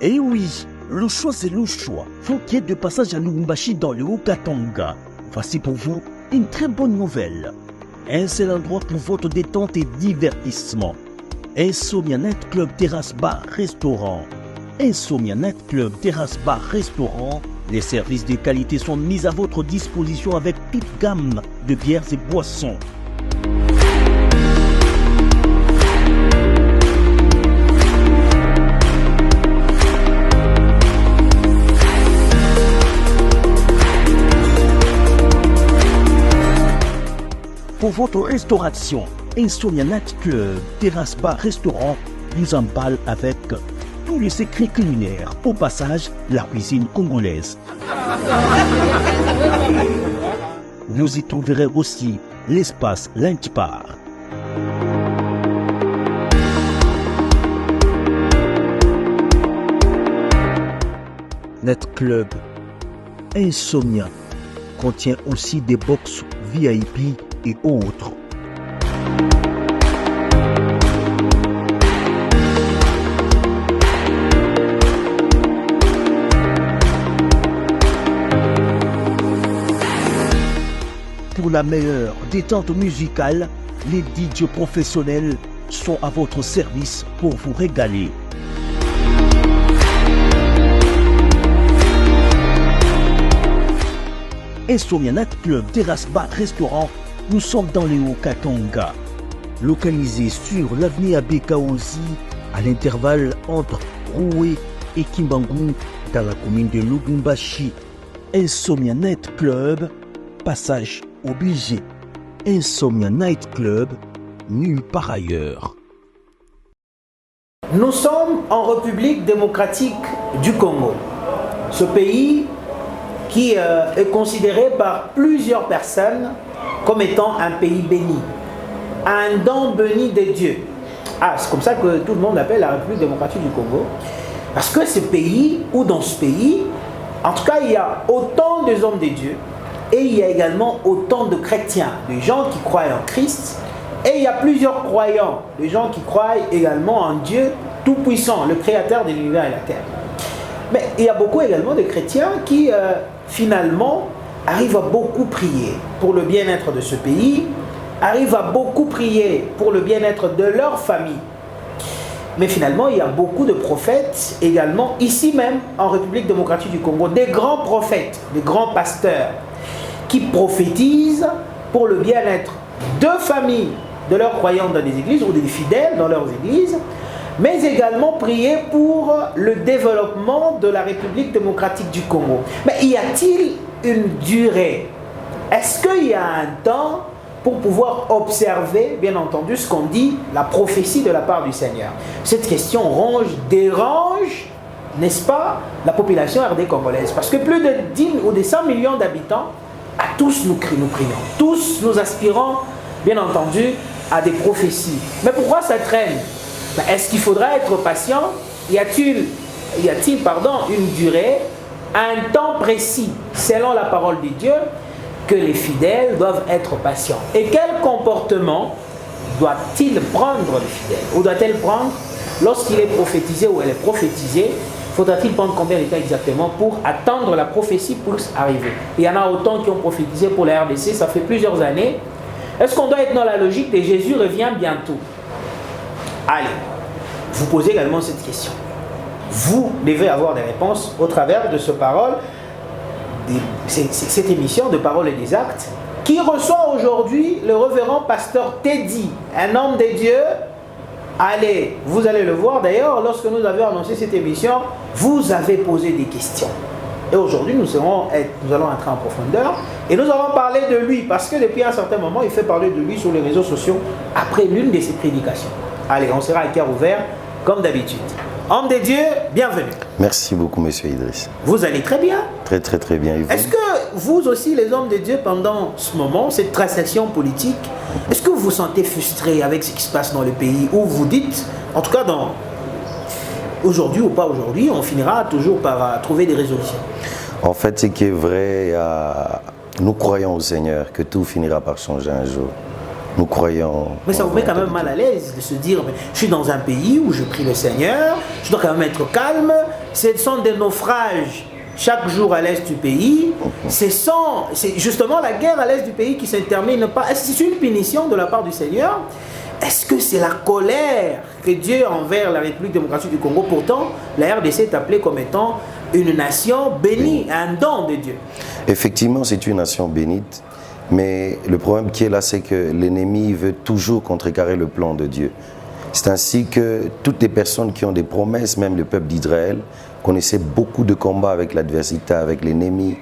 Eh oui, le choix c'est le choix. Vous qui êtes de passage à Lubumbashi dans le Haut-Katanga, voici pour vous une très bonne nouvelle. Un seul endroit pour votre détente et divertissement. Insomnia Night Club Terrasse Bar Restaurant. Insomnia Night Club Terrasse Bar Restaurant. Les services de qualité sont mis à votre disposition avec toute gamme de bières et boissons. Pour votre restauration, Insomnia Night Club Terrasse Bar Restaurant vous emballe avec tous les secrets culinaires. Au passage, la cuisine congolaise. Vous y trouverez aussi l'espace Lunch Bar. Net Club Insomnia contient aussi des box VIP et autres. Pour la meilleure détente musicale, les DJ professionnels sont à votre service pour vous régaler. Insomnia Night Club Terrasse Bar Restaurant, nous sommes dans les Haut-Katanga, localisé sur l'avenue Abekaozi, à l'intervalle entre Roué et Kimbangu, dans la commune de Lubumbashi. Insomnia Night Club, passage obligé. Insomnia Night Club, nulle part ailleurs. Nous sommes en République démocratique du Congo. Ce pays qui est considéré par plusieurs personnes comme étant un pays béni, un don béni de Dieu. Ah, c'est comme ça que tout le monde appelle la République démocratique du Congo. Parce que ce pays, ou dans ce pays, en tout cas, il y a autant de hommes de Dieu, et il y a également autant de chrétiens, de gens qui croient en Christ, et il y a plusieurs croyants, de gens qui croient également en Dieu Tout-Puissant, le Créateur de l'univers et la terre. Mais il y a beaucoup également de chrétiens qui, finalement, arrivent à beaucoup prier pour le bien-être de ce pays, arrivent à beaucoup prier pour le bien-être de leur famille. Mais finalement, il y a beaucoup de prophètes également, ici même, en République démocratique du Congo, des grands prophètes, des grands pasteurs, qui prophétisent pour le bien-être de familles, de leurs croyants dans les églises, ou des fidèles dans leurs églises, mais également prier pour le développement de la République démocratique du Congo. Mais y a-t-il une durée? Est-ce qu'il y a un temps pour pouvoir observer, bien entendu, ce qu'on dit, la prophétie de la part du Seigneur? Cette question dérange, n'est-ce pas, la population RD congolaise. Parce que plus de 10 ou de 100 millions d'habitants, à tous nous prions, tous nous aspirons, bien entendu, à des prophéties. Mais pourquoi ça traîne? Est-ce qu'il faudra être patient? Y a-t-il une durée, un temps précis, selon la parole de Dieu, que les fidèles doivent être patients? Et quel comportement doit-il prendre le fidèle? Ou doit-elle prendre lorsqu'il est prophétisé ou elle est prophétisée? Faudra-t-il prendre combien de temps exactement pour attendre la prophétie pour arriver? Il y en a autant qui ont prophétisé pour la RDC, ça fait plusieurs années. Est-ce qu'on doit être dans la logique de Jésus revient bientôt? Allez, vous posez également cette question. Vous devez avoir des réponses au travers de cette émission de Paroles et des Actes, qui reçoit aujourd'hui le révérend pasteur Teddy, un homme de Dieu. Allez, vous allez le voir d'ailleurs, lorsque nous avions annoncé cette émission, vous avez posé des questions. Et aujourd'hui, nous allons entrer en profondeur et nous allons parler de lui, parce que depuis un certain moment, il fait parler de lui sur les réseaux sociaux après l'une de ses prédications. Allez, on sera à cœur ouvert, comme d'habitude. Homme de Dieu, bienvenue. Merci beaucoup, monsieur Idriss. Vous allez très bien? Très, très, très bien. Est-ce que vous aussi, les hommes de Dieu, pendant ce moment, cette transaction politique, est-ce que vous vous sentez frustré avec ce qui se passe dans le pays, ou vous dites, en tout cas, aujourd'hui ou pas aujourd'hui, on finira toujours par trouver des résolutions? En fait, ce qui est vrai, nous croyons au Seigneur que tout finira par changer un jour. Nous croyons. Mais ça vous met quand même mal à l'aise de se dire, mais je suis dans un pays où je prie le Seigneur, je dois quand même être calme, ce sont des naufrages chaque jour à l'est du pays. C'est justement la guerre à l'est du pays qui se termine pas. Est-ce que c'est une punition de la part du Seigneur? Est-ce que c'est la colère que Dieu envers la République démocratique du Congo? Pourtant, la RDC est appelée comme étant une nation bénie, un don de Dieu. Effectivement, c'est une nation bénite, mais le problème qui est là, c'est que l'ennemi veut toujours contrecarrer le plan de Dieu. C'est ainsi que toutes les personnes qui ont des promesses, même le peuple d'Israël, connaissaient beaucoup de combats avec l'adversité, avec l'ennemi.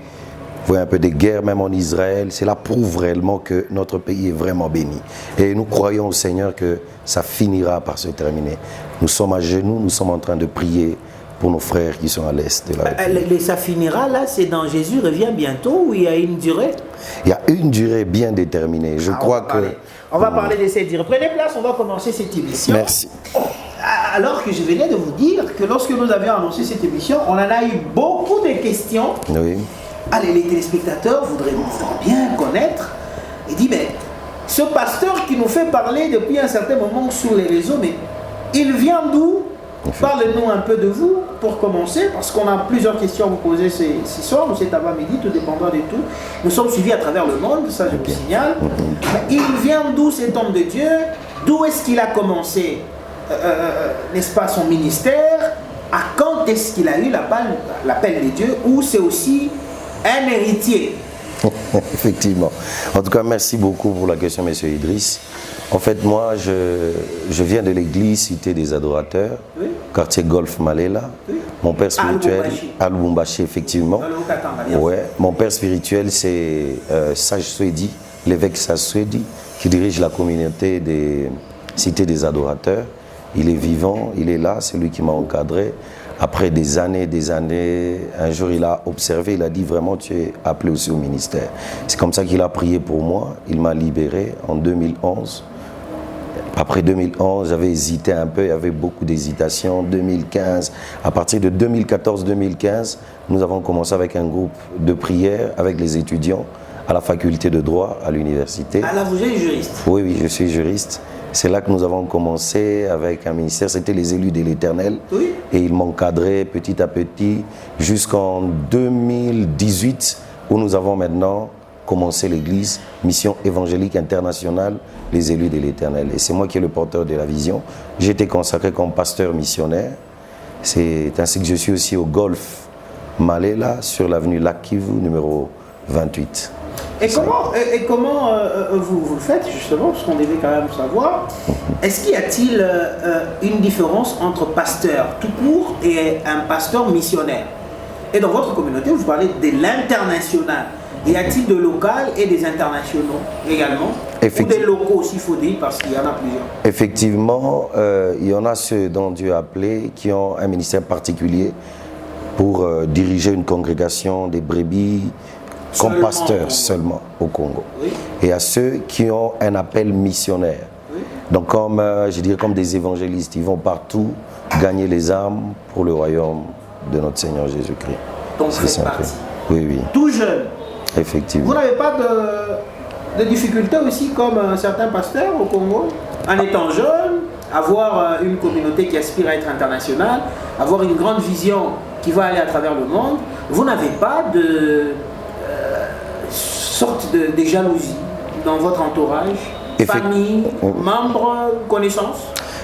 Vous voyez un peu des guerres même en Israël. Cela prouve réellement que notre pays est vraiment béni. Et nous croyons au Seigneur que ça finira par se terminer. Nous sommes à genoux, nous sommes en train de prier pour nos frères qui sont à l'est de la République. Ça finira là, c'est dans Jésus revient bientôt ou il y a une durée? Il y a une durée bien déterminée. Je crois que... On va parler de cette durée. Prenez place, on va commencer cette émission. Merci. Alors que je venais de vous dire que lorsque nous avions annoncé cette émission, on en a eu beaucoup de questions. Oui. Allez, les téléspectateurs voudraient bien connaître. Il dit, mais ce pasteur qui nous fait parler depuis un certain moment sur les réseaux, mais il vient d'où? Parlez-nous un peu de vous pour commencer, parce qu'on a plusieurs questions à vous poser ce soir ou cet avant-midi, tout dépendant de tout. Nous sommes suivis à travers le monde, ça je vous signale. Mais il vient d'où cet homme de Dieu? D'où est-ce qu'il a commencé, n'est-ce pas, son ministère? À quand est-ce qu'il a eu l'appel de Dieu? Ou c'est aussi un héritier? Effectivement. En tout cas, merci beaucoup pour la question, M. Idriss. En fait, moi, je viens de l'église Cité des Adorateurs, oui. Quartier Golf Malela. Oui. Mon père spirituel, à Lubumbashi, effectivement. Ouais. Mon père spirituel, c'est Sage Swedi, l'évêque Sage Swedi, qui dirige la communauté des Cités des Adorateurs. Il est vivant, il est là, c'est lui qui m'a encadré. Après des années, un jour il a observé, il a dit vraiment tu es appelé aussi au ministère. C'est comme ça qu'il a prié pour moi, il m'a libéré en 2011. Après 2011, j'avais hésité un peu, il y avait beaucoup d'hésitations. 2015, à partir de 2014-2015, nous avons commencé avec un groupe de prière avec les étudiants à la faculté de droit à l'université. Ah là, vous êtes juriste? Oui, oui, je suis juriste. C'est là que nous avons commencé avec un ministère, c'était les élus de l'Éternel. Oui. Et ils m'encadraient petit à petit jusqu'en 2018 où nous avons maintenant commencé l'église, mission évangélique internationale, les élus de l'Éternel. Et c'est moi qui est le porteur de la vision. J'ai été consacré comme pasteur missionnaire. C'est ainsi que je suis aussi au Golf Malela sur l'avenue Lac Kivu numéro 28. Et comment vous le faites justement, parce qu'on devait quand même savoir, est-ce qu'il y a-t-il une différence entre pasteur tout court et un pasteur missionnaire? Et dans votre communauté, vous parlez de l'international. Y a-t-il de local et des internationaux également? Ou des locaux aussi, il faut dire, parce qu'il y en a plusieurs. Effectivement, il y en a ceux dont Dieu a appelé, qui ont un ministère particulier pour diriger une congrégation des brebis, comme pasteur seulement au Congo. Oui. Et à ceux qui ont un appel missionnaire. Oui. Donc comme, je dirais comme des évangélistes, ils vont partout gagner les âmes pour le royaume de notre Seigneur Jésus-Christ. Donc c'est parti. Oui, oui. Tout jeune. Effectivement. Vous n'avez pas de difficultés aussi comme certains pasteurs au Congo, en étant jeune, avoir une communauté qui aspire à être internationale, avoir une grande vision qui va aller à travers le monde? Vous n'avez pas de sorte de jalousie dans votre entourage, famille, membres, connaissances?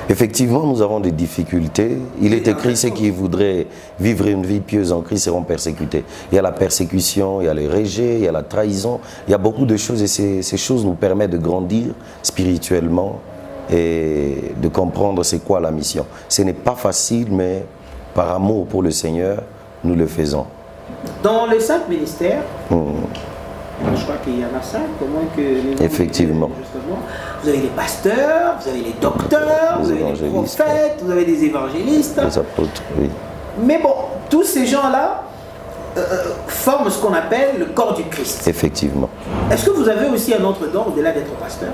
Effectivement, nous avons des difficultés. Il est écrit, ceux qui voudraient vivre une vie pieuse en Christ seront persécutés. Il y a la persécution, il y a le rejet, il y a la trahison. Il y a beaucoup de choses et ces choses nous permettent de grandir spirituellement et de comprendre c'est quoi la mission. Ce n'est pas facile, mais par amour pour le Seigneur, nous le faisons. Dans les 5 ministères, je crois qu'il y en a 5, au moins que... Effectivement. Vous avez les pasteurs, vous avez les docteurs, vous avez les prophètes, vous avez des évangélistes. Les apôtres, oui. Mais bon, tous ces gens-là forment ce qu'on appelle le corps du Christ. Effectivement. Est-ce que vous avez aussi un autre don au-delà d'être pasteur?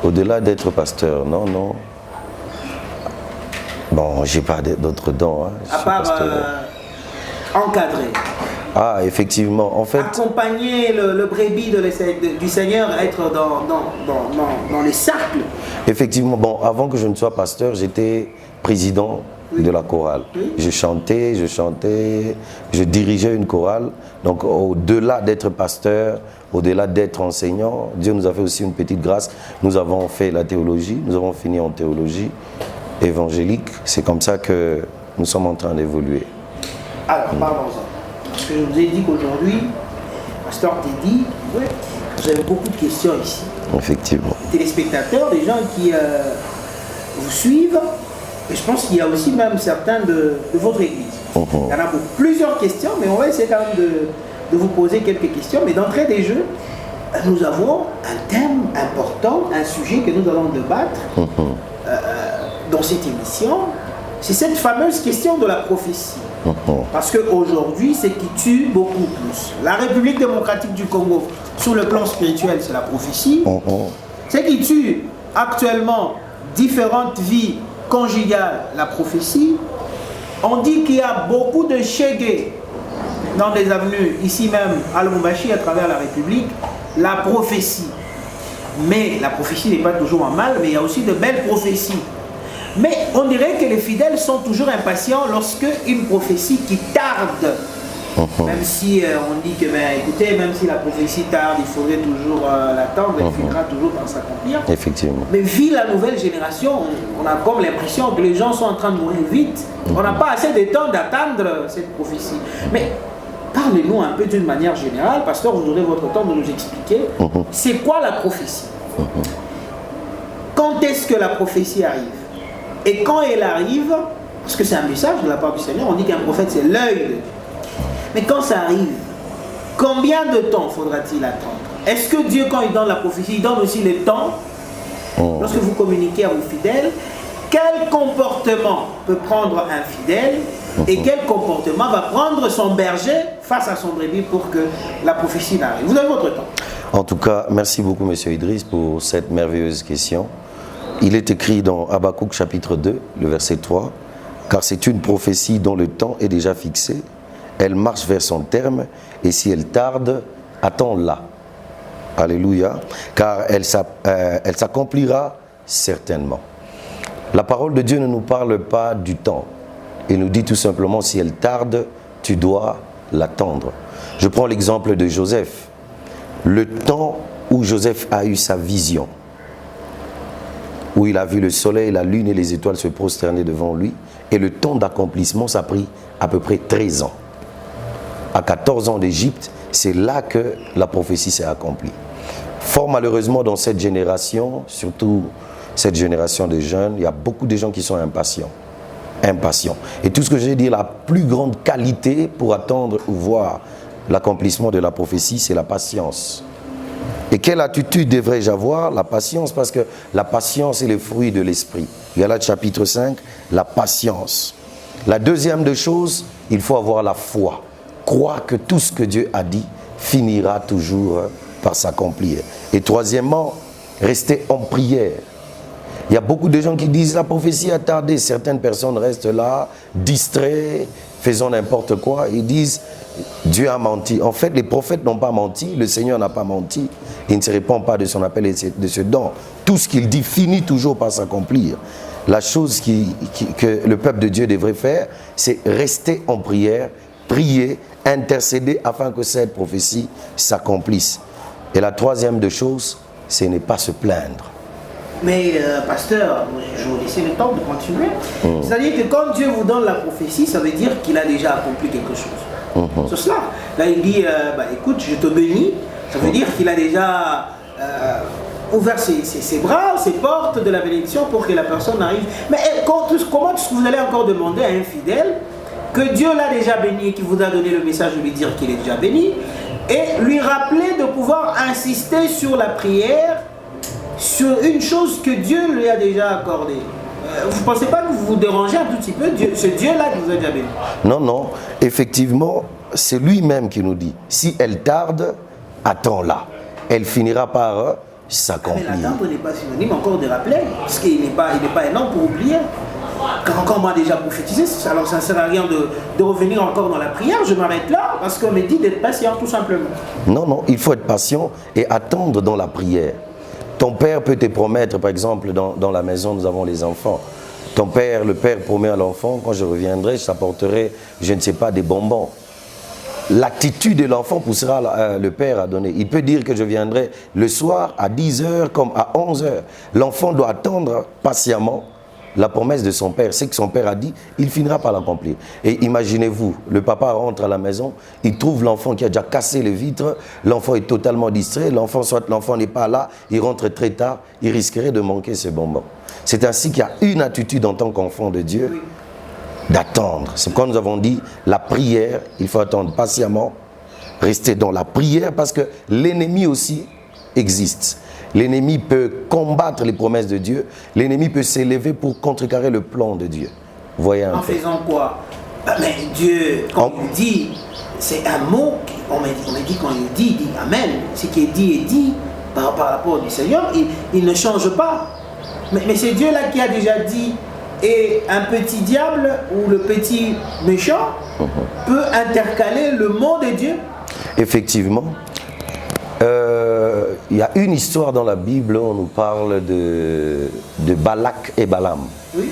Au-delà d'être pasteur, non, non. Bon, j'ai pas d'autres dons. Hein. À part encadrer. Ah, effectivement, en fait... Accompagner le brebis du Seigneur, être dans les cercles. Effectivement, bon, avant que je ne sois pasteur, j'étais président de la chorale. Je chantais, je dirigeais une chorale. Donc au-delà d'être pasteur, au-delà d'être enseignant, Dieu nous a fait aussi une petite grâce. Nous avons fait la théologie, nous avons fini en théologie évangélique. C'est comme ça que nous sommes en train d'évoluer. Alors, parlons-en. Parce que je vous ai dit qu'aujourd'hui, Pasteur Teddy, vous avez beaucoup de questions ici. Effectivement. Les téléspectateurs, les gens qui vous suivent, et je pense qu'il y a aussi même certains de votre église. Il y en a plusieurs questions, mais on va essayer quand même de vous poser quelques questions. Mais d'entrée des jeux, nous avons un thème important, un sujet que nous allons débattre dans cette émission. C'est cette fameuse question de la prophétie. Parce qu'aujourd'hui, ce qui tue beaucoup plus, la République démocratique du Congo, sur le plan spirituel, c'est la prophétie. Ce qui tue actuellement différentes vies conjugales, la prophétie. On dit qu'il y a beaucoup de chégués dans des avenues, ici même à Lubumbashi, à travers la République, la prophétie. Mais la prophétie n'est pas toujours en mal, mais il y a aussi de belles prophéties. Mais on dirait que les fidèles sont toujours impatients lorsque une prophétie qui tarde, même si on dit que, écoutez, même si la prophétie tarde, il faudrait toujours l'attendre, elle finira toujours par s'accomplir. Effectivement. Mais vu la nouvelle génération, on a comme l'impression que les gens sont en train de mourir vite. On n'a pas assez de temps d'attendre cette prophétie. Mais parlez-nous un peu d'une manière générale, pasteur, vous aurez votre temps de nous expliquer, c'est quoi la prophétie? Quand est-ce que la prophétie arrive? Et quand elle arrive, parce que c'est un message de la part du Seigneur, on dit qu'un prophète c'est l'œil de Dieu. Mais quand ça arrive, combien de temps faudra-t-il attendre? Est-ce que Dieu, quand il donne la prophétie, il donne aussi le temps? Lorsque vous communiquez à vos fidèles, quel comportement peut prendre un fidèle et quel comportement va prendre son berger face à son brebis pour que la prophétie n'arrive? Vous avez votre temps. En tout cas, merci beaucoup, M. Idriss, pour cette merveilleuse question. Il est écrit dans Habakkuk chapitre 2, le verset 3, « Car c'est une prophétie dont le temps est déjà fixé, elle marche vers son terme, et si elle tarde, attends-la. » Alléluia. Car elle s'accomplira certainement. La parole de Dieu ne nous parle pas du temps. Il nous dit tout simplement, si elle tarde, tu dois l'attendre. Je prends l'exemple de Joseph. Le temps où Joseph a eu sa vision, où il a vu le soleil, la lune et les étoiles se prosterner devant lui, et le temps d'accomplissement, ça a pris à peu près 13 ans. À 14 ans d'Égypte, c'est là que la prophétie s'est accomplie. Fort malheureusement, dans cette génération, surtout cette génération de jeunes, il y a beaucoup de gens qui sont impatients. Et tout ce que j'ai dit, la plus grande qualité pour attendre ou voir l'accomplissement de la prophétie, c'est la patience. Et quelle attitude devrais-je avoir? La patience, parce que la patience est le fruit de l'esprit. Galates chapitre 5, la patience. La deuxième des choses, il faut avoir la foi. Croire que tout ce que Dieu a dit finira toujours par s'accomplir. Et troisièmement, rester en prière. Il y a beaucoup de gens qui disent la prophétie a tardé. Certaines personnes restent là, distraits, faisant n'importe quoi. Ils disent Dieu a menti. En fait, les prophètes n'ont pas menti, le Seigneur n'a pas menti. Il ne se répand pas de son appel et de ce don. Tout ce qu'il dit finit toujours par s'accomplir. La chose que le peuple de Dieu devrait faire, c'est rester en prière, prier, intercéder afin que cette prophétie s'accomplisse. Et la troisième des choses, ce n'est pas se plaindre. Mais pasteur, je vous laisse le temps de continuer. C'est-à-dire que quand Dieu vous donne la prophétie, ça veut dire qu'il a déjà accompli quelque chose. C'est cela. Là, il dit, écoute, je te bénis. Ça veut dire qu'il a déjà ouvert ses bras, ses portes de la bénédiction pour que la personne arrive. Mais comment est-ce que vous allez encore demander à un fidèle que Dieu l'a déjà béni et qui vous a donné le message de lui dire qu'il est déjà béni et lui rappeler de pouvoir insister sur la prière, sur une chose que Dieu lui a déjà accordée? Vous ne pensez pas que vous vous dérangez un tout petit peu? Ce Dieu-là qui vous a déjà béni. Non. Effectivement, c'est lui-même qui nous dit, si elle tarde, attends-la. Elle finira par s'accomplir. Mais l'attente n'est pas synonyme encore de rappeler, parce qu'il n'est pas énorme pour oublier. Quand on m'a déjà prophétisé, alors ça ne sert à rien de revenir encore dans la prière, je m'arrête là, parce qu'on me dit d'être patient tout simplement. Non, il faut être patient et attendre dans la prière. Ton père peut te promettre, par exemple, dans la maison, nous avons les enfants. Le père promet à l'enfant, quand je reviendrai, je t'apporterai, je ne sais pas, des bonbons. L'attitude de l'enfant poussera le père à donner. Il peut dire que je viendrai le soir à 10h comme à 11h. L'enfant doit attendre patiemment la promesse de son père. C'est que son père a dit, il finira par l'accomplir. Et imaginez-vous, le papa rentre à la maison, il trouve l'enfant qui a déjà cassé les vitres, l'enfant est totalement distrait, soit l'enfant n'est pas là, il rentre très tard, il risquerait de manquer ce bonbon. C'est ainsi qu'il y a une attitude en tant qu'enfant de Dieu, d'attendre. C'est quand nous avons dit la prière, il faut attendre patiemment, rester dans la prière parce que l'ennemi aussi existe. L'ennemi peut combattre les promesses de Dieu, l'ennemi peut s'élever pour contrecarrer le plan de Dieu. Voyez un peu. En faisant quoi? Mais Dieu, quand il dit, c'est un mot, on m'a dit quand il dit Amen. Ce qui est dit par rapport du Seigneur, il ne change pas. Mais c'est Dieu là qui a déjà dit. Et un petit diable ou le petit méchant peut intercaler le mot de Dieu. Effectivement. Il y a une histoire dans la Bible où on nous parle de Balak et Balaam. Oui.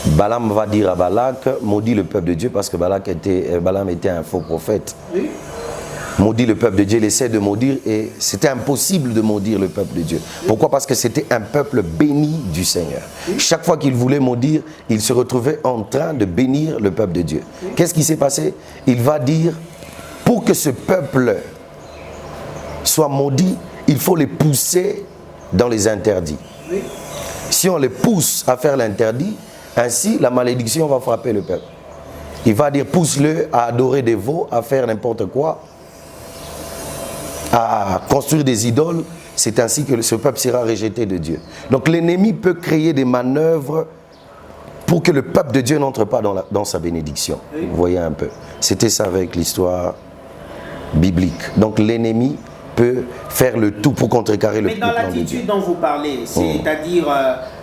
Balaam va dire à Balak, maudit le peuple de Dieu parce que Balaam était un faux prophète. Oui. Maudit le peuple de Dieu, il essaie de maudire et c'était impossible de maudire le peuple de Dieu. Pourquoi? Parce que c'était un peuple béni du Seigneur. Chaque fois qu'il voulait maudire, il se retrouvait en train de bénir le peuple de Dieu. Qu'est-ce qui s'est passé? Il va dire, pour que ce peuple soit maudit, il faut les pousser dans les interdits. Si on les pousse à faire l'interdit, ainsi la malédiction va frapper le peuple. Il va dire, pousse-le à adorer des veaux, à faire n'importe quoi, à construire des idoles, c'est ainsi que ce peuple sera rejeté de Dieu. Donc l'ennemi peut créer des manœuvres pour que le peuple de Dieu n'entre pas dans sa bénédiction. Vous voyez un peu. C'était ça avec l'histoire biblique. Donc l'ennemi peut faire le tout pour contrecarrer le plan de Dieu. Mais dans l'attitude dont vous parlez, c'est-à-dire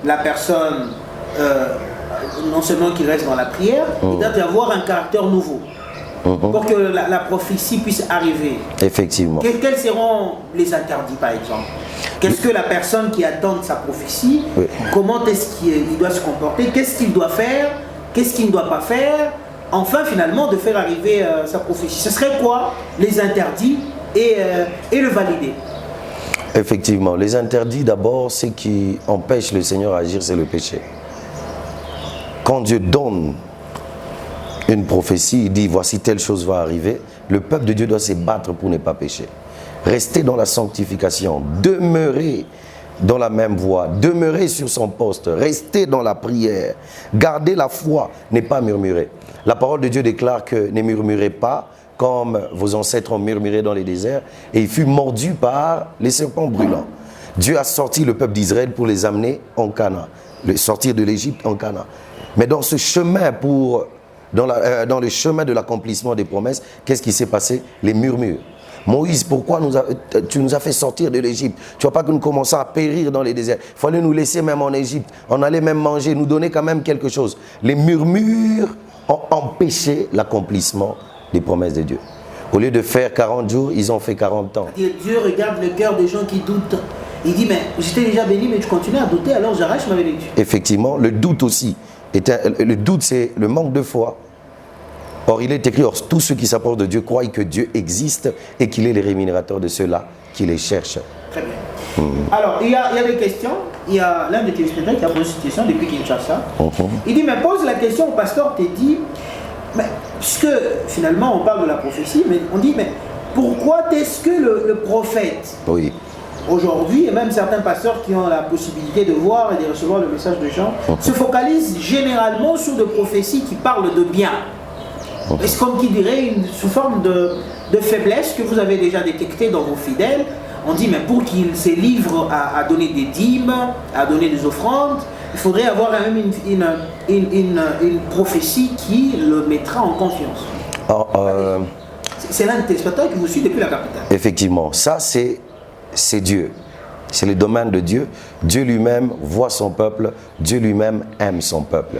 la personne, non seulement qui reste dans la prière, il doit y avoir un caractère nouveau. Pour que la prophétie puisse arriver. Effectivement. Quels seront les interdits, par exemple? Qu'est-ce que la personne qui attend sa prophétie, comment est-ce qu'il doit se comporter? Qu'est-ce qu'il doit faire? Qu'est-ce qu'il ne doit pas faire? Enfin, finalement, de faire arriver sa prophétie. Ce serait quoi les interdits et le valider? Effectivement. Les interdits, d'abord, ce qui empêche le Seigneur à agir, c'est le péché. Quand Dieu donne une prophétie, il dit voici telle chose va arriver, le peuple de Dieu doit se battre pour ne pas pécher. Rester dans la sanctification, demeurer dans la même voie, demeurer sur son poste, rester dans la prière, garder la foi, ne pas murmurer. La parole de Dieu déclare que ne murmurez pas comme vos ancêtres ont murmuré dans les déserts et il fut mordu par les serpents brûlants. Dieu a sorti le peuple d'Israël pour les amener en Canaan, sortir de l'Égypte en Canaan. Mais dans ce chemin dans le chemin de l'accomplissement des promesses, qu'est-ce qui s'est passé? Les murmures. Moïse, pourquoi tu nous as fait sortir de l'Égypte? Tu ne vois pas que nous commençons à périr dans les déserts? Il fallait nous laisser même en Égypte. On allait même manger, nous donner quand même quelque chose. Les murmures ont empêché l'accomplissement des promesses de Dieu. Au lieu de faire 40 jours, ils ont fait 40 ans. Dieu regarde le cœur des gens qui doutent. Il dit, mais j'étais déjà béni, mais tu continues à douter, alors j'arrache ma bénédiction. Effectivement, le doute aussi. Le doute, c'est le manque de foi. Or, il est écrit, tous ceux qui s'approchent de Dieu croient que Dieu existe et qu'il est le rémunérateur de ceux-là qui les cherchent. Très bien. Alors, il y a des questions. Il y a l'un de tes spectateurs qui a posé cette question depuis Kinshasa. Il dit, mais pose la question au pasteur, t'es dit, mais puisque finalement on parle de la prophétie, mais on dit, mais pourquoi est-ce que le prophète, aujourd'hui, et même certains pasteurs qui ont la possibilité de voir et de recevoir le message de Jean, se focalisent généralement sur des prophéties qui parlent de bien? Est-ce comme qui dirait sous forme de faiblesse que vous avez déjà détectée dans vos fidèles? On dit, mais pour qu'ils se livrent à donner des dîmes, à donner des offrandes, il faudrait avoir même une prophétie qui le mettra en confiance. C'est l'un des téléspectateurs qui vous suit depuis la capitale. Effectivement, ça c'est Dieu. C'est le domaine de Dieu. Dieu lui-même voit son peuple. Dieu lui-même aime son peuple.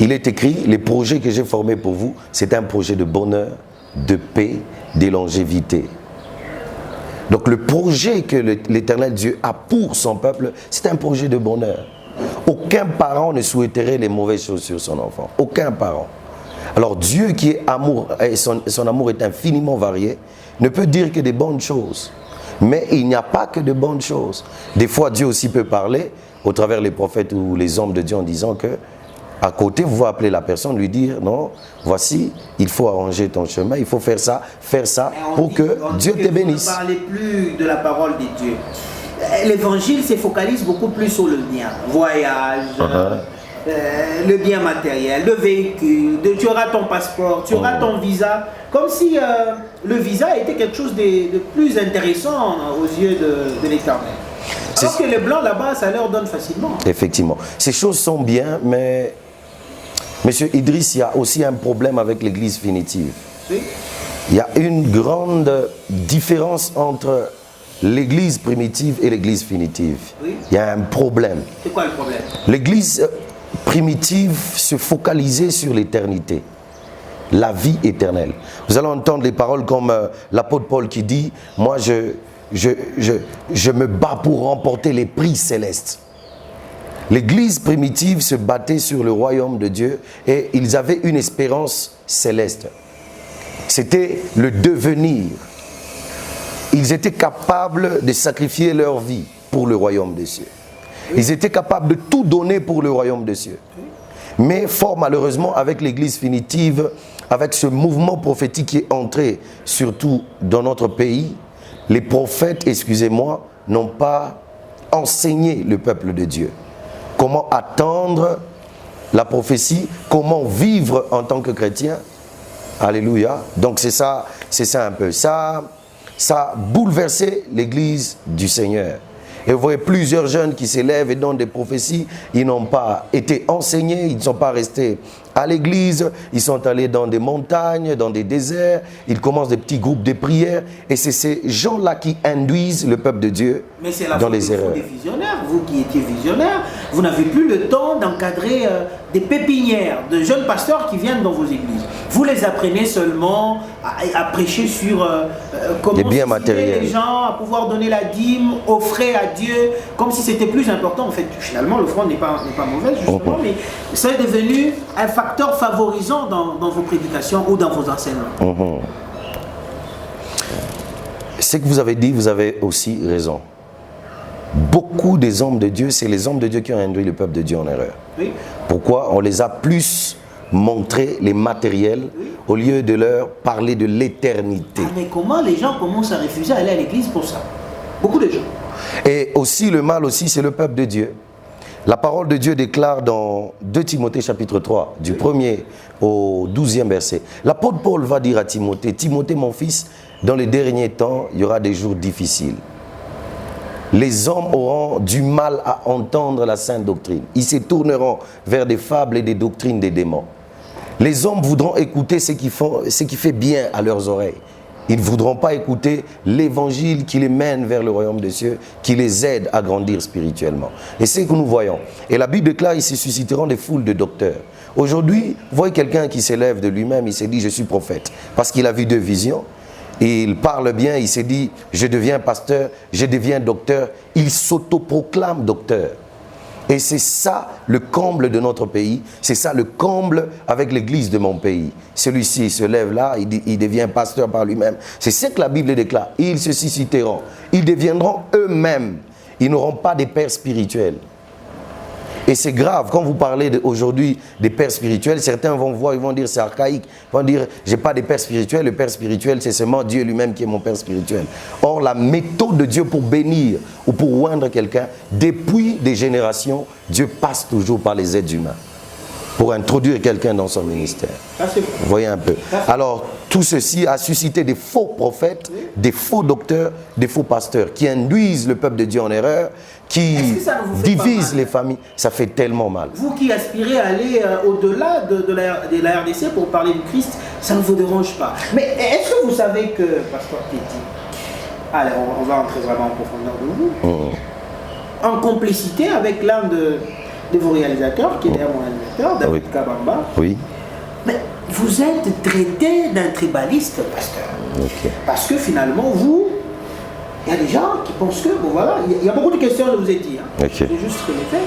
Il est écrit, les projets que j'ai formés pour vous, c'est un projet de bonheur, de paix, de longévité. Donc le projet que l'Éternel Dieu a pour son peuple, c'est un projet de bonheur. Aucun parent ne souhaiterait les mauvaises choses sur son enfant. Aucun parent. Alors Dieu qui est amour, et son amour est infiniment varié, ne peut dire que des bonnes choses. Mais il n'y a pas que de bonnes choses. Des fois, Dieu aussi peut parler au travers les prophètes ou les hommes de Dieu en disant que à côté, vous appeler la personne, lui dire non, voici, il faut arranger ton chemin, il faut faire ça pour que Dieu te bénisse. On ne parlait plus de la parole de Dieu. L'évangile se focalise beaucoup plus sur le bien. Voyage, le bien matériel, le véhicule, tu auras ton passeport, tu auras ton visa. Comme si le visa était quelque chose de plus intéressant aux yeux de l'Éternel. Alors que les Blancs là-bas, ça leur donne facilement. Effectivement. Ces choses sont bien, mais Monsieur Idriss, il y a aussi un problème avec l'Église finitive. Oui. Il y a une grande différence entre l'Église primitive et l'Église finitive. Oui. Il y a un problème. C'est quoi le problème? L'Église primitive se focalisait sur l'éternité, la vie éternelle. Vous allez entendre les paroles comme l'apôtre Paul qui dit « Moi, je me bats pour remporter les prix célestes ». L'Église primitive se battait sur le royaume de Dieu et ils avaient une espérance céleste. C'était le devenir. Ils étaient capables de sacrifier leur vie pour le royaume des cieux. Ils étaient capables de tout donner pour le royaume des cieux. Mais fort malheureusement, avec l'Église finitive, avec ce mouvement prophétique qui est entré, surtout dans notre pays, les prophètes, excusez-moi, n'ont pas enseigné le peuple de Dieu. Comment attendre la prophétie, comment vivre en tant que chrétien. Alléluia. Donc c'est ça un peu. Ça a bouleversé l'Église du Seigneur. Et vous voyez plusieurs jeunes qui s'élèvent et donnent des prophéties. Ils n'ont pas été enseignés, ils ne sont pas restés à l'église. Ils sont allés dans des montagnes, dans des déserts. Ils commencent des petits groupes de prière. Et c'est ces gens-là qui induisent le peuple de Dieu dans les erreurs. Mais c'est la faute des visionnaires. Vous qui étiez visionnaires, vous n'avez plus le temps d'encadrer des pépinières de jeunes pasteurs qui viennent dans vos églises. Vous les apprenez seulement à prêcher sur comment inciter les gens à pouvoir donner la dîme, offrir à Dieu, comme si c'était plus important. En fait, finalement, l'offrande n'est pas mauvaise, justement, mais ça est devenu un facteur favorisant dans vos prédications ou dans vos enseignements. Ce que vous avez dit, vous avez aussi raison. Beaucoup des hommes de Dieu, c'est les hommes de Dieu qui ont induit le peuple de Dieu en erreur. Oui. Pourquoi? On les a plus montré les matériels au lieu de leur parler de l'éternité. Mais comment les gens commencent à refuser d'aller à l'église pour ça? Beaucoup de gens. Et aussi le mal aussi, c'est le peuple de Dieu. La parole de Dieu déclare dans 2 Timothée chapitre 3, du 1er au 12e verset. L'apôtre Paul va dire à Timothée, « Timothée mon fils, dans les derniers temps, il y aura des jours difficiles. Les hommes auront du mal à entendre la sainte doctrine. Ils se tourneront vers des fables et des doctrines des démons. Les hommes voudront écouter ce qui fait bien à leurs oreilles. Ils ne voudront pas écouter l'évangile qui les mène vers le royaume des cieux, qui les aide à grandir spirituellement. Et c'est ce que nous voyons. Et la Bible déclare, ils se susciteront des foules de docteurs. Aujourd'hui, vous voyez quelqu'un qui s'élève de lui-même, il s'est dit, je suis prophète. Parce qu'il a vu 2 visions. Il parle bien, il s'est dit, je deviens pasteur, je deviens docteur. Il s'autoproclame docteur. Et c'est ça le comble de notre pays, c'est ça le comble avec l'église de mon pays. Celui-ci se lève là, il devient pasteur par lui-même. C'est ce que la Bible déclare. Ils se susciteront, ils deviendront eux-mêmes. Ils n'auront pas des pères spirituels. Et c'est grave, quand vous parlez aujourd'hui des pères spirituels, certains vont voir, ils vont dire c'est archaïque. Ils vont dire, j'ai pas de père spirituel, le père spirituel c'est seulement Dieu lui-même qui est mon père spirituel. Or, la méthode de Dieu pour bénir ou pour oindre quelqu'un, depuis des générations, Dieu passe toujours par les êtres humains pour introduire quelqu'un dans son ministère. Vous voyez un peu. Alors, tout ceci a suscité des faux prophètes, des faux docteurs, des faux pasteurs qui induisent le peuple de Dieu en erreur, qui divisent les familles. Ça fait tellement mal. Vous qui aspirez à aller au-delà de la RDC pour parler du Christ, ça ne vous dérange pas. Mais est-ce que vous savez que, Pasteur Petit, allez, on va entrer vraiment en profondeur de vous, en complicité avec l'un de vos réalisateurs, qui est d'ailleurs mon réalisateur, David Kabamba. Oui. Mais vous êtes traité d'un tribaliste, pasteur. Okay. Parce que finalement, vous, il y a des gens qui pensent que, bon voilà, il y a beaucoup de questions de vous ai dit. Hein. Okay. J'ai juste répété.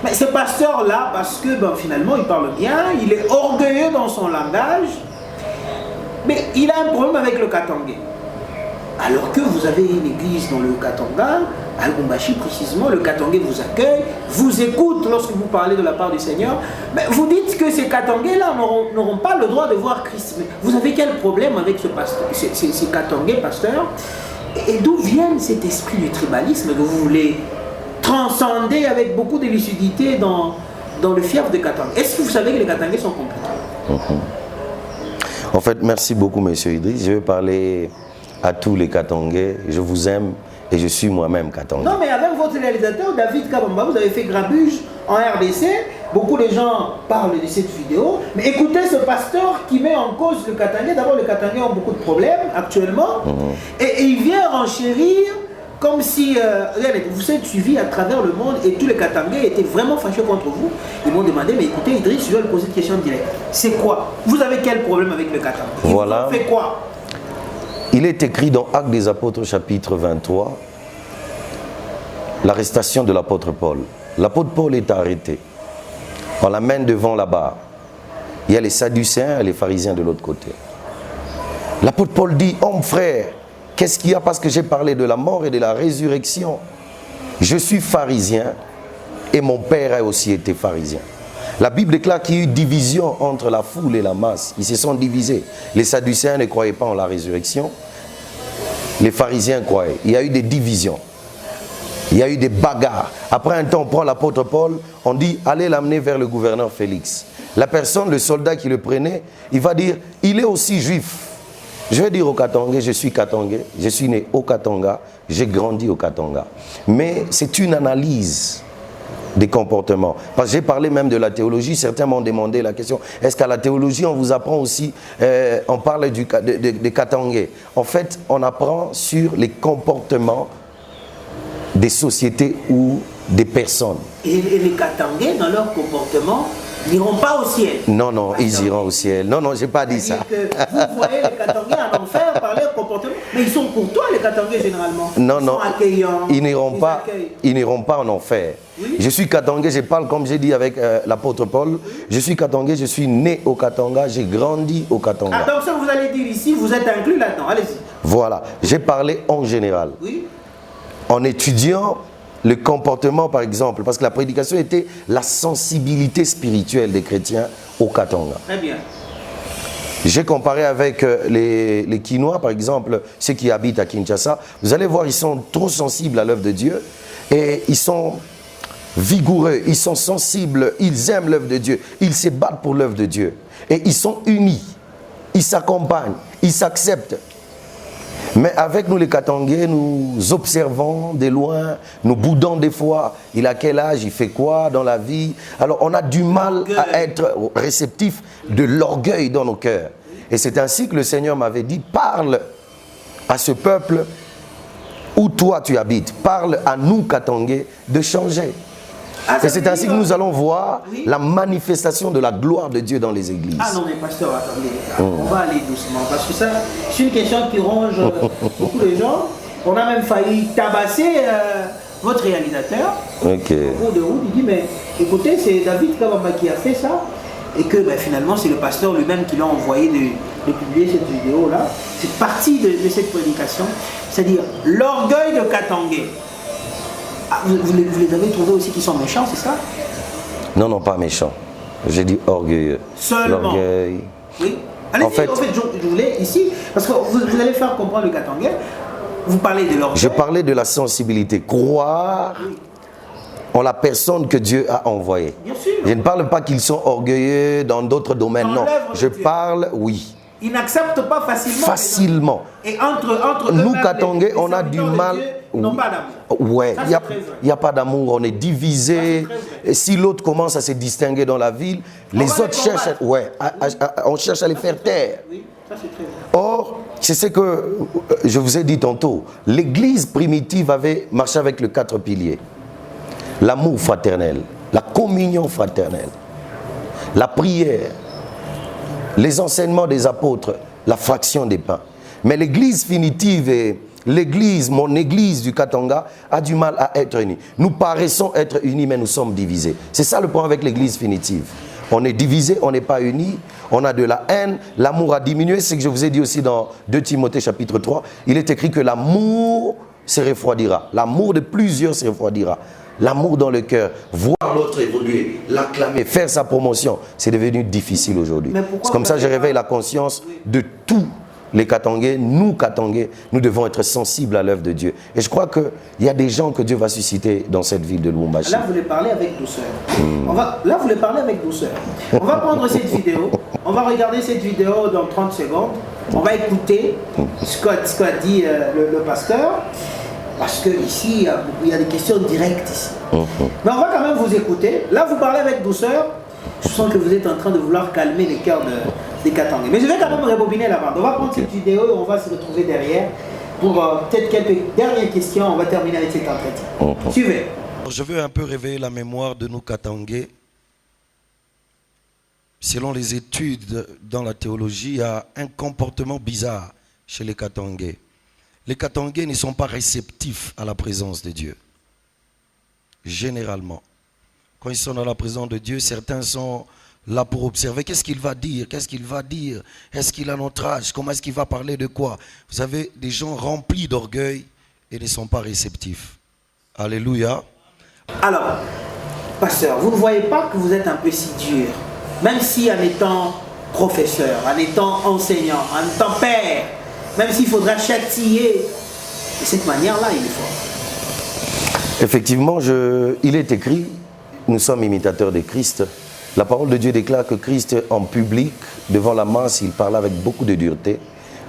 Mais ce pasteur-là, parce que finalement il parle bien, il est orgueilleux dans son langage, mais il a un problème avec le Katangais. Alors que vous avez une église dans le Katanga, à Lubumbashi précisément, le Katangais vous accueille, vous écoute lorsque vous parlez de la part du Seigneur. Mais vous dites que ces Katangais-là n'auront pas le droit de voir Christ. Mais vous avez quel problème avec ce pasteur, ces Katangais pasteurs? Et d'où vient cet esprit du tribalisme que vous voulez transcender avec beaucoup de lucidité dans le fief de Katanga? Est-ce que vous savez que les Katangais sont compliqués? En fait, merci beaucoup, monsieur Idriss. Je vais parler à tous les Katangais. Je vous aime et je suis moi-même Katangais. Non, mais avec votre réalisateur, David Kabamba, vous avez fait grabuge en RDC. Beaucoup de gens parlent de cette vidéo. Mais écoutez ce pasteur qui met en cause le Katangais. D'abord, les Katangais ont beaucoup de problèmes actuellement. Et il vient renchérir comme si vous êtes suivi à travers le monde et tous les Katangais étaient vraiment fâchés contre vous. Ils m'ont demandé, mais écoutez Idriss, je vais lui poser une question directe. C'est quoi? Vous avez quel problème avec le Katangais? Voilà. Vous fait quoi? Il est écrit dans Actes des Apôtres chapitre 23, l'arrestation de l'apôtre Paul. L'apôtre Paul est arrêté. On l'amène devant la barre. Il y a les Sadducéens et les pharisiens de l'autre côté. L'apôtre Paul dit, « Homme frère, qu'est-ce qu'il y a parce que j'ai parlé de la mort et de la résurrection? Je suis pharisien et mon père a aussi été pharisien. » La Bible déclare qu'il y a eu division entre la foule et la masse. Ils se sont divisés. Les Sadducéens ne croyaient pas en la résurrection. Les pharisiens croyaient. Il y a eu des divisions. Il y a eu des bagarres. Après un temps, on prend l'apôtre Paul, on dit, allez l'amener vers le gouverneur Félix. La personne, le soldat qui le prenait, il va dire, il est aussi juif. Je vais dire au Katangais, je suis Katangais, je suis né au Katanga, j'ai grandi au Katanga. Mais c'est une analyse des comportements. Parce que j'ai parlé même de la théologie, certains m'ont demandé la question, est-ce qu'à la théologie on vous apprend aussi, on parle des Katangais. En fait, on apprend sur les comportements des sociétés ou des personnes. Et les Katangais, dans leur comportement, n'iront pas au ciel. Non, non, ils iront au ciel. Non, non, j'ai pas dit ça. Que vous voyez les Katangais en enfer par leur comportement, mais ils sont courtois les Katangais généralement. Non, ils non, sont accueillants. Ils n'iront pas en enfer. Oui. Je suis Katangais, je parle comme j'ai dit avec l'apôtre Paul. Je suis Katangais, je suis né au Katanga, j'ai grandi au Katanga. Ah, donc ça vous allez dire ici, vous êtes inclus là-dedans, allez-y. Voilà, j'ai parlé en général. Oui. En étudiant le comportement, par exemple, parce que la prédication était la sensibilité spirituelle des chrétiens au Katanga. Très bien. J'ai comparé avec les Kinois, par exemple, ceux qui habitent à Kinshasa. Vous allez voir, ils sont trop sensibles à l'œuvre de Dieu et ils sont vigoureux, ils sont sensibles, ils aiment l'œuvre de Dieu, ils se battent pour l'œuvre de Dieu. Et ils sont unis, ils s'accompagnent, ils s'acceptent. Mais avec nous les Katangais, nous observons de loin, nous boudons des fois. Il a quel âge, il fait quoi dans la vie? Alors on a du mal à être réceptif de l'orgueil dans nos cœurs. Et c'est ainsi que le Seigneur m'avait dit, parle à ce peuple où toi tu habites. Parle à nous Katangais de changer. Et c'est ainsi que nous allons voir la manifestation de la gloire de Dieu dans les églises. Ah non mais pasteur, attendez, on va aller doucement, parce que ça, c'est une question qui ronge beaucoup de gens. On a même failli tabasser votre réalisateur. Ok. Au cours de route, il dit, mais écoutez, c'est David Kabamba qui a fait ça, et que finalement c'est le pasteur lui-même qui l'a envoyé de publier cette vidéo-là. C'est partie de cette prédication, c'est-à-dire l'orgueil de Katangais. Ah, vous les avez trouvés aussi qui sont méchants, c'est ça? Non, non, pas méchants. J'ai dit orgueilleux. Seulement. L'orgueil. Oui. Allez-y, en fait, je voulais ici, parce que vous allez faire comprendre le Katangais, vous parlez de l'orgueil. Je parlais de la sensibilité. Croire en la personne que Dieu a envoyée. Bien sûr. Je ne parle pas qu'ils sont orgueilleux dans d'autres domaines, dans non. Je parle, oui. Ils n'acceptent pas facilement. Facilement. Et entre nous, Katangais, on a du mal. Non, pas d'amour. Ouais, il n'y a pas d'amour, on est divisé. Et si l'autre commence à se distinguer dans la ville, les autres cherchent, on cherche à les faire taire. Oui, ça c'est très vrai. Or, c'est ce que je vous ai dit tantôt. L'Église primitive avait marché avec les 4 piliers. L'amour fraternel, la communion fraternelle, la prière, les enseignements des apôtres, la fraction des pains. Mais l'Église finitive l'église, mon église du Katanga a du mal à être unie. Nous paraissons être unis, mais nous sommes divisés. C'est ça le point avec l'église finitive. On est divisé, on n'est pas unis, on a de la haine, l'amour a diminué. C'est ce que je vous ai dit aussi dans 2 Timothée chapitre 3. Il est écrit que l'amour se refroidira. L'amour de plusieurs se refroidira. L'amour dans le cœur, voir l'autre évoluer, l'acclamer, faire sa promotion, c'est devenu difficile aujourd'hui. C'est comme ça que je réveille la conscience de tous les Katangais. Nous, Katangais, nous devons être sensibles à l'œuvre de Dieu. Et je crois qu'il y a des gens que Dieu va susciter dans cette ville de Lubumbashi. Là, vous voulez parler avec douceur. Là, vous voulez parler avec douceur. On va prendre cette vidéo, on va regarder cette vidéo dans 30 secondes, on va écouter ce qu'a dit le pasteur. Parce qu'ici, il y a des questions directes ici. Mais on va quand même vous écouter. Là, vous parlez avec douceur. Je sens que vous êtes en train de vouloir calmer les cœurs des Katangais. Mais je vais quand même rebobiner la bande. On va prendre cette vidéo et on va se retrouver derrière pour peut-être quelques dernières questions. On va terminer avec cet entretien. Suivez. Je veux un peu réveiller la mémoire de nos Katangais. Selon les études dans la théologie, il y a un comportement bizarre chez les Katangais. Les Katangais ne sont pas réceptifs à la présence de Dieu. Généralement. Quand ils sont dans la présence de Dieu, certains sont là pour observer. Qu'est-ce qu'il va dire? Qu'est-ce qu'il va dire? Est-ce qu'il a notre âge? Comment est-ce qu'il va parler de quoi? Vous avez des gens remplis d'orgueil et ne sont pas réceptifs. Alléluia. Alors, pasteur, vous ne voyez pas que vous êtes un peu si dur? Même si en étant professeur, en étant enseignant, en étant père, même s'il faudra châtier, de cette manière-là, il est fort. Effectivement, il est écrit, nous sommes imitateurs de Christ. La parole de Dieu déclare que Christ, en public, devant la masse, il parlait avec beaucoup de dureté.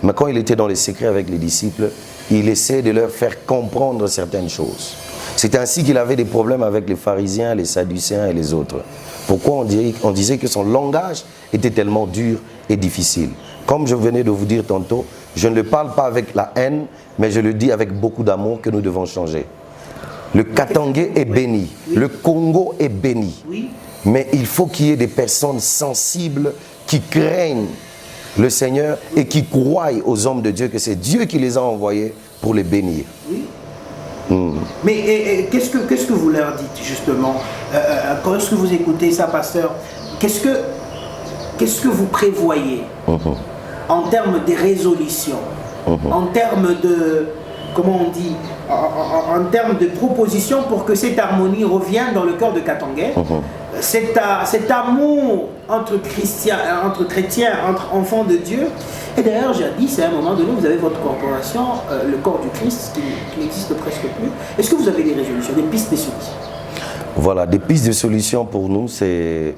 Mais quand il était dans les secrets avec les disciples, il essayait de leur faire comprendre certaines choses. C'est ainsi qu'il avait des problèmes avec les pharisiens, les sadducéens et les autres. Pourquoi on disait que son langage était tellement dur et difficile? Comme je venais de vous dire tantôt, je ne le parle pas avec la haine, mais je le dis avec beaucoup d'amour que nous devons changer. Le Katangais est béni, le Congo est béni, mais il faut qu'il y ait des personnes sensibles qui craignent le Seigneur et qui croient aux hommes de Dieu que c'est Dieu qui les a envoyés pour les bénir. Mais qu'est-ce que vous leur dites justement quand est-ce que vous écoutez ça, pasteur? Qu'est-ce que vous prévoyez en termes de résolution, en termes de, comment on dit, en termes de propositions pour que cette harmonie revienne dans le cœur de Katangais, cet amour entre chrétiens, entre enfants de Dieu. Et d'ailleurs, j'ai dit, c'est à un moment donné, vous avez votre corporation, le corps du Christ, qui n'existe presque plus. Est-ce que vous avez des résolutions, des pistes de solutions? Voilà, des pistes de solutions pour nous, c'est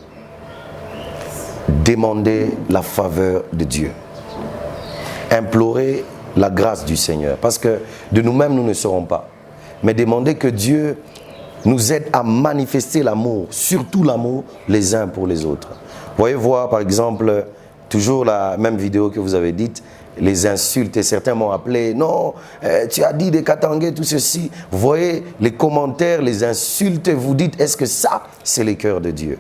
demander la faveur de Dieu. Implorer la grâce du Seigneur. Parce que de nous-mêmes, nous ne serons pas. Mais demander que Dieu nous aide à manifester l'amour, surtout l'amour les uns pour les autres. Vous voyez voir, par exemple, toujours la même vidéo que vous avez dite, les insultes, et certains m'ont appelé, non, tu as dit des Katangais, tout ceci. Vous voyez les commentaires, les insultes, vous dites, est-ce que ça, c'est les cœurs de Dieu?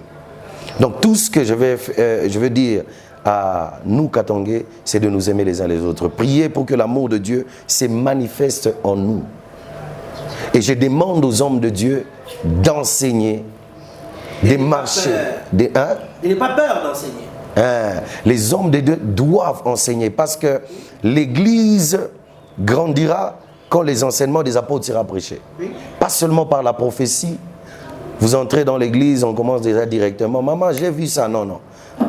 Donc tout ce que je veux dire à nous Katangais, c'est de nous aimer les uns les autres. Prier pour que l'amour de Dieu se manifeste en nous. Et je demande aux hommes de Dieu d'enseigner, de marcher. Il n'est pas peur d'enseigner. Les hommes de Dieu doivent enseigner parce que l'Église grandira quand les enseignements des apôtres seront prêchés. Pas seulement par la prophétie. Vous entrez dans l'église, on commence déjà directement. Maman, j'ai vu ça. Non, non.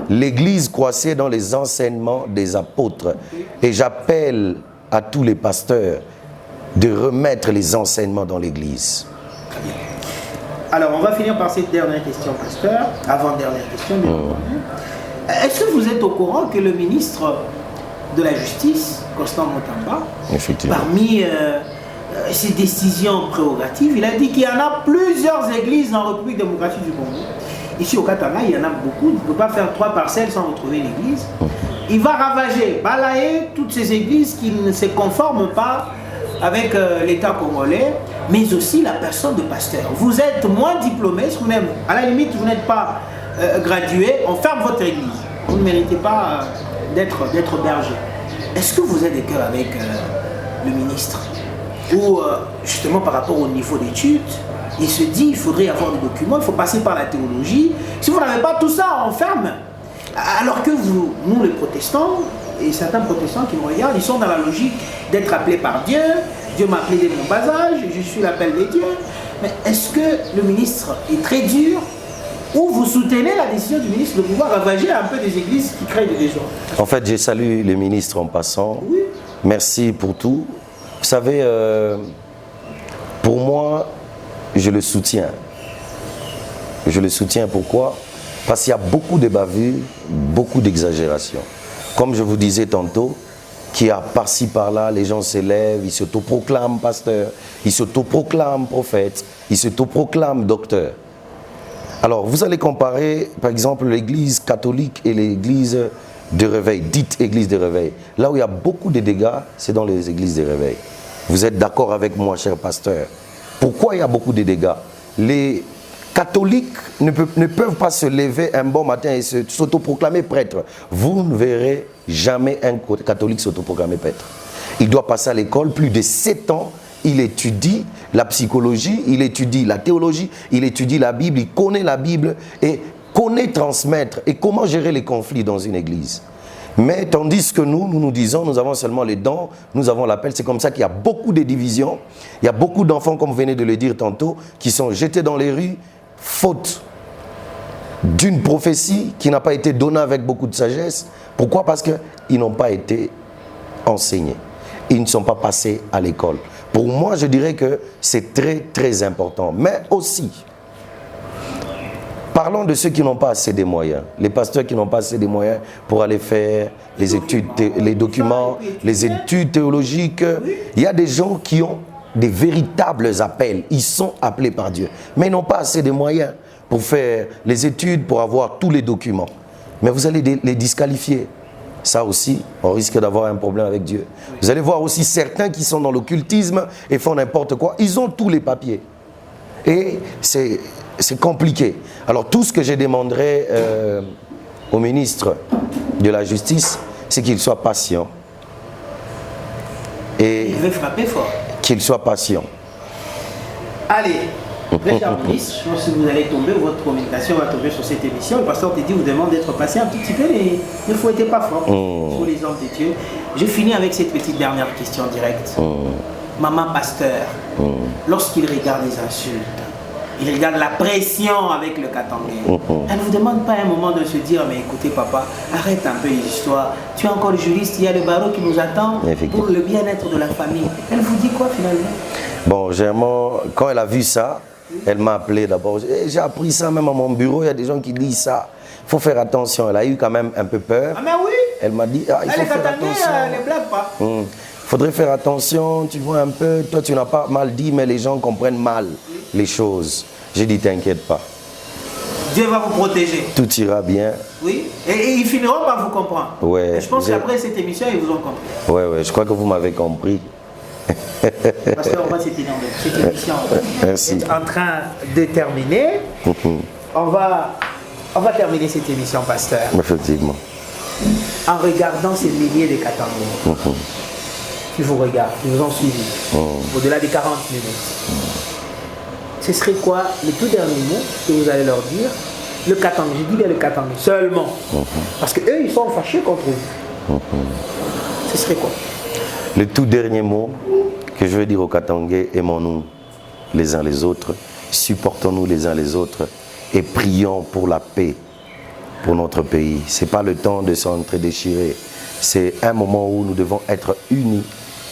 L'église croissait dans les enseignements des apôtres. Et j'appelle à tous les pasteurs de remettre les enseignements dans l'église. Très bien. Alors, on va finir par cette dernière question, pasteur. Avant-dernière question, bien entendu. Est-ce que vous êtes au courant que le ministre de la Justice, Constant Mutamba, parmi ses décisions prérogatives, il a dit qu'il y en a plusieurs églises en République démocratique du Congo. Ici au Katanga, il y en a beaucoup. Il ne peut pas faire 3 parcelles sans retrouver une église. Il va ravager, balayer toutes ces églises qui ne se conforment pas avec l'État congolais, mais aussi la personne de pasteur. Vous êtes moins diplômé, même, à la limite, vous n'êtes pas gradué, on ferme votre église. Vous ne méritez pas d'être berger. Est-ce que vous êtes de cœur avec le ministre? où justement par rapport au niveau d'études, il se dit il faudrait avoir des documents, il faut passer par la théologie. Si vous n'avez pas tout ça, on ferme. Alors que nous les protestants, et certains protestants qui me regardent, ils sont dans la logique d'être appelés par Dieu. Dieu m'a appelé dès mon bas âge, je suis l'appel de Dieu. Mais est-ce que le ministre est très dur ou vous soutenez la décision du ministre de pouvoir ravager un peu des églises qui créent des désordres? En fait, j'ai salué le ministre en passant. Oui. Merci pour tout. Vous savez, pour moi, je le soutiens. Je le soutiens pourquoi? Parce qu'il y a beaucoup de bavures, beaucoup d'exagération. Comme je vous disais tantôt, qu'il y a par-ci par-là, les gens s'élèvent, ils s'autoproclament pasteur, ils s'autoproclament prophète, ils s'autoproclament docteur. Alors, vous allez comparer, par exemple, l'église catholique et l'église de réveil, dite église de réveil. Là où il y a beaucoup de dégâts, c'est dans les églises de réveil. Vous êtes d'accord avec moi, cher pasteur? Pourquoi il y a beaucoup de dégâts? Les catholiques ne peuvent pas se lever un bon matin et s'autoproclamer prêtre. Vous ne verrez jamais un catholique s'autoproclamer prêtre. Il doit passer à l'école plus de 7 ans. Il étudie la psychologie, il étudie la théologie, il étudie la Bible, il connaît la Bible et connaît transmettre et comment gérer les conflits dans une église. Mais tandis que nous disons, nous avons seulement les dons, nous avons l'appel, c'est comme ça qu'il y a beaucoup de divisions, il y a beaucoup d'enfants, comme vous venez de le dire tantôt, qui sont jetés dans les rues, faute d'une prophétie qui n'a pas été donnée avec beaucoup de sagesse. Pourquoi? Parce qu'ils n'ont pas été enseignés, ils ne sont pas passés à l'école. Pour moi, je dirais que c'est très, très important. Mais aussi, parlons de ceux qui n'ont pas assez de moyens. Les pasteurs qui n'ont pas assez de moyens pour aller faire les études, les documents, les études théologiques. Il y a des gens qui ont des véritables appels. Ils sont appelés par Dieu. Mais ils n'ont pas assez de moyens pour faire les études, pour avoir tous les documents. Mais vous allez les disqualifier. Ça aussi, on risque d'avoir un problème avec Dieu. Vous allez voir aussi certains qui sont dans l'occultisme et font n'importe quoi. Ils ont tous les papiers. Et c'est compliqué. Alors tout ce que je demanderais au ministre de la Justice, c'est qu'il soit patient. Et il veut frapper fort. Qu'il soit patient. Allez, très cher ministre, je pense que vous allez tomber, votre communication va tomber sur cette émission. Le pasteur te dit, vous demande d'être patient un tout petit peu, mais ne fouettez pas fort sur les hommes de Dieu. Je finis avec cette petite dernière question directe. Maman pasteur, lorsqu'il regarde les insultes, il regarde la pression avec le Katangais, elle ne vous demande pas à un moment de se dire, mais écoutez papa, arrête un peu les histoires, tu es encore le juriste, il y a le barreau qui nous attend pour le bien-être de la famille. Elle vous dit quoi finalement? Bon, généralement, quand elle a vu ça, elle m'a appelé d'abord. J'ai appris ça même à mon bureau, il y a des gens qui disent ça. Il faut faire attention. Elle a eu quand même un peu peur. Ah mais oui. Elle m'a dit, il faut faire attention. Elle ne blague pas. Il faudrait faire attention, tu vois un peu. Toi, tu n'as pas mal dit, mais les gens comprennent mal les choses. J'ai dit, t'inquiète pas. Dieu va vous protéger. Tout ira bien. Oui. Et ils finiront par vous comprendre. Ouais. Et je pense qu'après cette émission, ils vous ont compris. Ouais, je crois que vous m'avez compris. Parce qu'on voit cette émission est en train de terminer. On va terminer cette émission, pasteur. Effectivement. En regardant ces milliers de Katangais qui vous regardent, qui vous ont suivi, au-delà des 40 minutes, ce serait quoi le tout dernier mot que vous allez leur dire? Le Katangais, je dis bien le Katangais, seulement. Parce qu'eux, ils sont fâchés contre vous. Ce serait quoi? Le tout dernier mot que je veux dire aux Katangais, aimons-nous les uns les autres, supportons-nous les uns les autres et prions pour la paix pour notre pays. Ce n'est pas le temps de s'entre-déchirer. C'est un moment où nous devons être unis,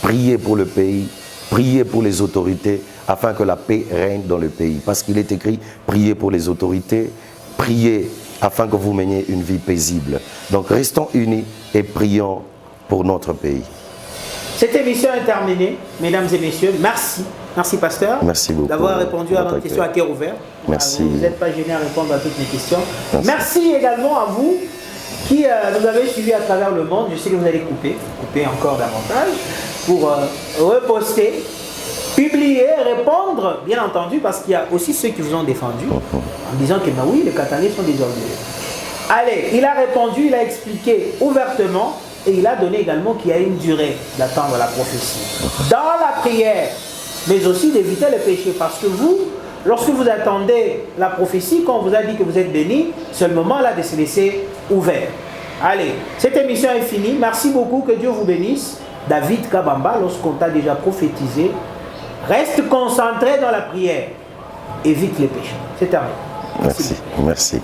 prier pour le pays, prier pour les autorités afin que la paix règne dans le pays. Parce qu'il est écrit, priez pour les autorités, priez afin que vous meniez une vie paisible. Donc restons unis et prions pour notre pays. Cette émission est terminée, mesdames et messieurs. Merci. Merci, pasteur. Merci beaucoup d'avoir répondu à notre question à cœur ouvert. Merci. Vous n'êtes pas gêné à répondre à toutes mes questions. Merci également à vous qui nous avez suivis à travers le monde. Je sais que vous allez couper encore davantage pour reposter, publier, répondre, bien entendu, parce qu'il y a aussi ceux qui vous ont défendu en disant que oui, les Katangais sont des orgueilleux. Allez, il a répondu, il a expliqué ouvertement Et il a donné également qu'il y a une durée d'attendre la prophétie. Dans la prière, mais aussi d'éviter le péché. Parce que vous, lorsque vous attendez la prophétie, quand on vous a dit que vous êtes béni, c'est le moment là de se laisser ouvert. Allez, cette émission est finie. Merci beaucoup, que Dieu vous bénisse. David Kabamba, lorsqu'on t'a déjà prophétisé, reste concentré dans la prière. Évite les péchés. C'est terminé. Merci. Merci.